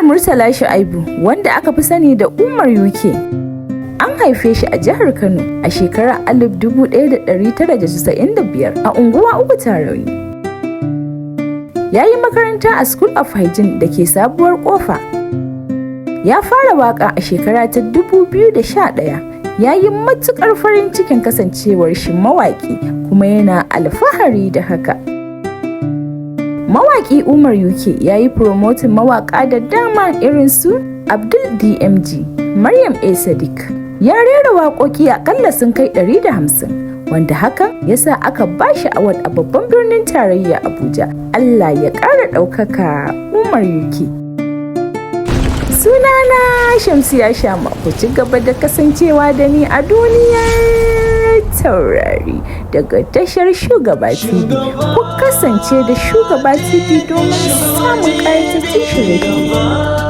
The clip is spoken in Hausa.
Murtala Shu'aibu, wanda aka fi sani da Umar UK, an haife shi a jihar Kano a shekarar 1995 a unguwa Uku Tarauni. Ya yi makaranta a School of Hygiene da ke Sabuwar Kofa. Ya fara waƙa a shekara ta 2011. Ya yi matuƙar farin cikin kasancewar shi mawaƙi kuma yana alfahari da haka. Mawaƙi Umar UK ya yi promoting mawaƙa da dama irin su Abdul DMG, Maryam A. Sadiq. Ya rera waƙoƙi aƙalla sun kai 150, wanda hakan ya sa aka ba shi award a babban birnin tarayya Abuja. Allah ya ƙara ɗaukaka Umar UK. Sunana Shamsiya Shama, ku ci gaba da kasancewa da ni a duniyar taurari daga tashar Shugaba TV. Ku kasance da Shugaba TV domin samun ƙayatattun shirye-shirye.